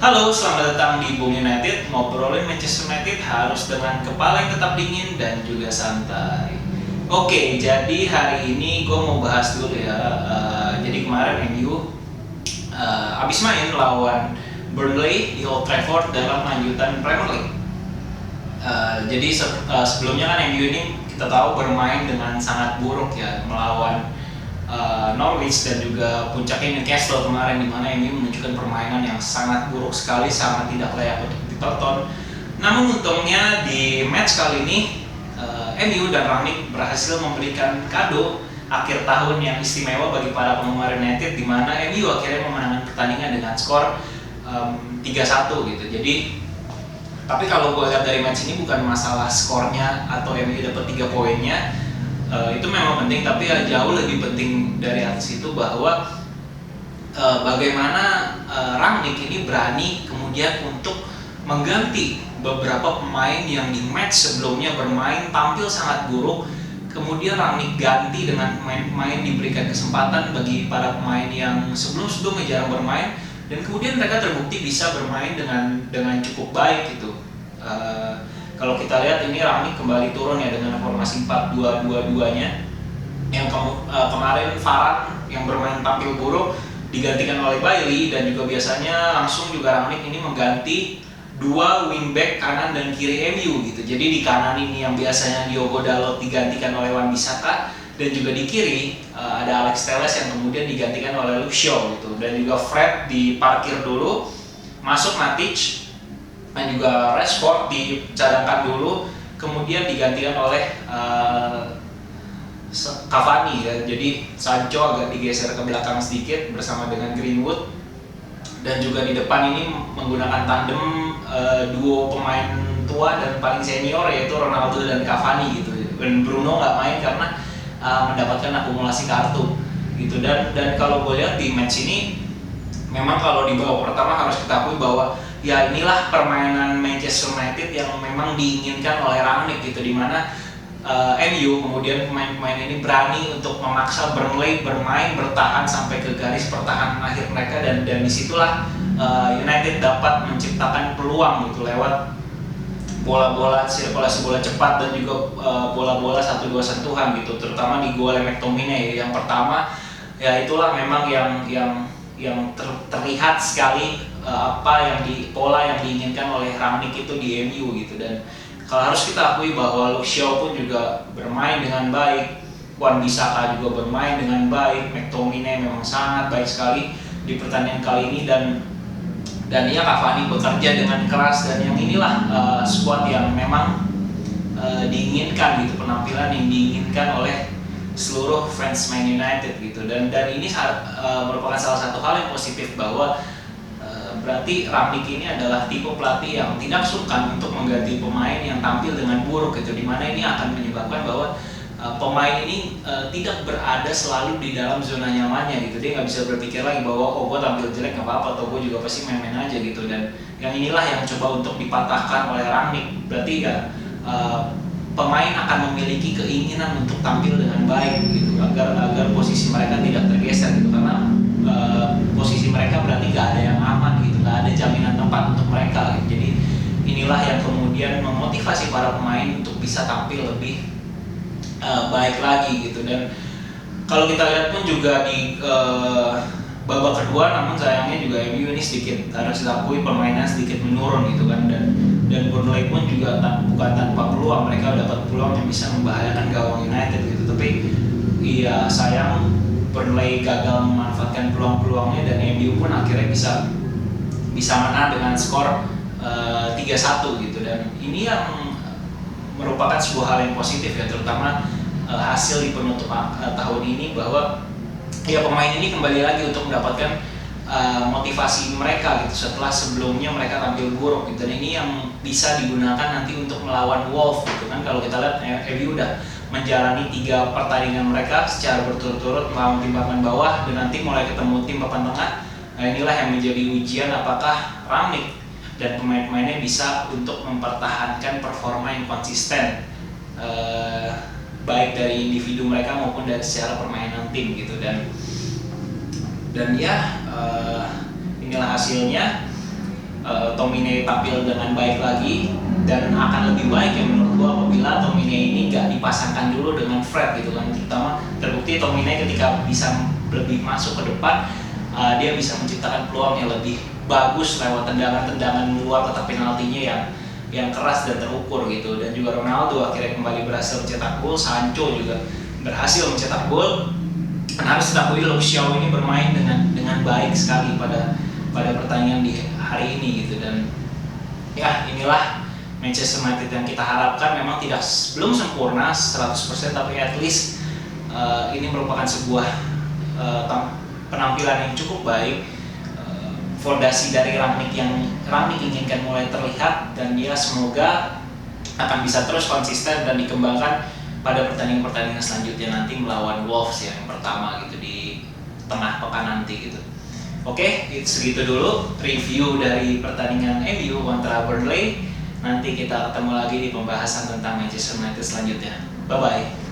Halo, selamat datang di Bung United. Ngobrolin Manchester United harus dengan kepala yang tetap dingin dan juga santai. Oke, jadi hari ini gue mau bahas dulu ya. Jadi kemarin MU abis main lawan Burnley di Old Trafford dalam lanjutan Premier League. Sebelumnya kan MU ini kita tahu bermain dengan sangat buruk ya, melawan Norwich dan juga puncaknya Newcastle kemarin, di mana MU menunjukkan permainan yang sangat buruk sekali, sangat tidak layak untuk ditonton. Namun untungnya di match kali ini MU dan Rangnick berhasil memberikan kado akhir tahun yang istimewa bagi para penggemar United, di mana MU akhirnya memenangkan pertandingan dengan skor 3-1 gitu. Tapi kalau gue lihat dari match ini bukan masalah skornya atau MU dapat 3 poinnya. Itu memang penting, tapi jauh lebih penting dari atas itu bahwa bagaimana Rangnick ini berani kemudian untuk mengganti beberapa pemain yang di match sebelumnya bermain tampil sangat buruk. Kemudian Rangnick ganti dengan pemain-pemain, diberikan kesempatan bagi para pemain yang sebelum-sebelumnya jarang bermain, dan kemudian mereka terbukti bisa bermain dengan cukup baik gitu. Kalau kita lihat ini Rangnick kembali turun ya dengan formasi 4-2-2-2-nya, yang kemarin Varane yang bermain tampil buruk digantikan oleh Bailey, dan juga biasanya langsung juga Rangnick ini mengganti 2 wingback kanan dan kiri MU gitu. Jadi di kanan ini yang biasanya Diogo Dalot digantikan oleh Wan-Bissaka, dan juga di kiri ada Alex Telles yang kemudian digantikan oleh Luke Shaw gitu, dan juga Fred diparkir dulu, masuk Matic dan juga Rashford dicadangkan dulu, kemudian digantikan oleh Cavani ya. Jadi Sancho agak digeser ke belakang sedikit bersama dengan Greenwood, dan juga di depan ini menggunakan tandem duo pemain tua dan paling senior, yaitu Ronaldo dan Cavani gitu. Dan Bruno nggak main karena mendapatkan akumulasi kartu gitu. Dan kalau gue lihat di match ini, memang kalau di babak pertama harus kita akui bahwa ya inilah permainan Manchester United yang memang diinginkan oleh Rangnick gitu, dimana MU kemudian pemain-pemain ini berani untuk memaksa Burnley bermain bertahan sampai ke garis pertahanan akhir mereka, dan disitulah United dapat menciptakan peluang gitu lewat bola-bola, sirkulasi bola cepat dan juga bola-bola 1-2 sentuhan gitu, terutama di gol McTominay yang pertama. Ya itulah memang yang terlihat sekali pola yang diinginkan oleh Rangnick itu di MU gitu. Dan kalau harus kita akui bahwa Luke Shaw pun juga bermain dengan baik, Wan-Bissaka juga bermain dengan baik, McTominay memang sangat baik sekali di pertandingan kali ini, dan ya Cavani bekerja dengan keras, dan yang inilah squad yang memang diinginkan gitu, penampilan yang diinginkan oleh seluruh fans Man United gitu. Dan ini merupakan salah satu hal yang positif, bahwa berarti Rangnick ini adalah tipe pelatih yang tidak sungkan untuk mengganti pemain yang tampil dengan buruk gitu, dimana ini akan menyebabkan bahwa pemain ini tidak berada selalu di dalam zona nyamannya gitu. Dia nggak bisa berpikir lagi bahwa gue tampil jelek nggak apa-apa, atau gue juga pasti main-main aja gitu. Dan yang inilah yang coba untuk dipatahkan oleh Rangnick. Berarti ya pemain akan memiliki keinginan untuk tampil dengan baik gitu, agar posisi mereka tidak tergeser gitu, karena posisi mereka berarti nggak ada yang aman gitu, nggak ada jaminan tempat untuk mereka gitu. Jadi inilah yang kemudian memotivasi para pemain untuk bisa tampil lebih baik lagi gitu. Dan kalau kita lihat pun juga di babak kedua, namun sayangnya juga MU ini sedikit harus diakui permainan sedikit menurun gitu kan, dan Burnley pun juga bukan tanpa peluang, mereka dapat peluang yang bisa membahayakan gawang United gitu. Tapi iya sayang Burnley gagal memanfaatkan peluang-peluangnya, dan MU pun akhirnya bisa menang dengan skor 3-1 gitu. Dan ini yang merupakan sebuah hal yang positif ya, terutama hasil di penutup tahun ini, bahwa ya pemain ini kembali lagi untuk mendapatkan motivasi mereka gitu setelah sebelumnya mereka tampil buruk gitu. Dan ini yang bisa digunakan nanti untuk melawan Wolves gitu kan. Kalau kita lihat MU udah menjalani 3 pertandingan mereka secara berturut-turut melawan tim papan bawah, dan nanti mulai ketemu tim papan tengah. Nah inilah yang menjadi ujian apakah Rangnick dan pemain-pemainnya bisa untuk mempertahankan performa yang konsisten, baik dari individu mereka maupun dari secara permainan tim gitu. Dan ya inilah hasilnya. Tomine tampil dengan baik lagi, dan akan lebih baik ya menurut gua apabila Tomine ini gak dipasangkan dulu dengan Fred gitu kan. Terutama terbukti Tomine ketika bisa lebih masuk ke depan, dia bisa menciptakan peluang yang lebih bagus lewat tendangan-tendangan luar kotak penaltinya yang keras dan terukur gitu. Dan juga Ronaldo akhirnya kembali berhasil mencetak gol, Sancho juga berhasil mencetak gol. Dan harus diakui Luke Shaw ini bermain dengan baik sekali pada pertandingan di hari ini gitu. Dan ya inilah Manchester United yang kita harapkan. Memang belum sempurna 100%, tapi at least ini merupakan sebuah penampilan yang cukup baik. Fondasi dari Rangnick inginkan mulai terlihat, dan dia semoga akan bisa terus konsisten dan dikembangkan pada pertandingan selanjutnya nanti melawan Wolves yang pertama gitu di tengah pekan nanti gitu. Oke, segitu dulu review dari pertandingan MU kontra Burnley. Nanti kita ketemu lagi di pembahasan tentang Manchester United selanjutnya. Bye bye.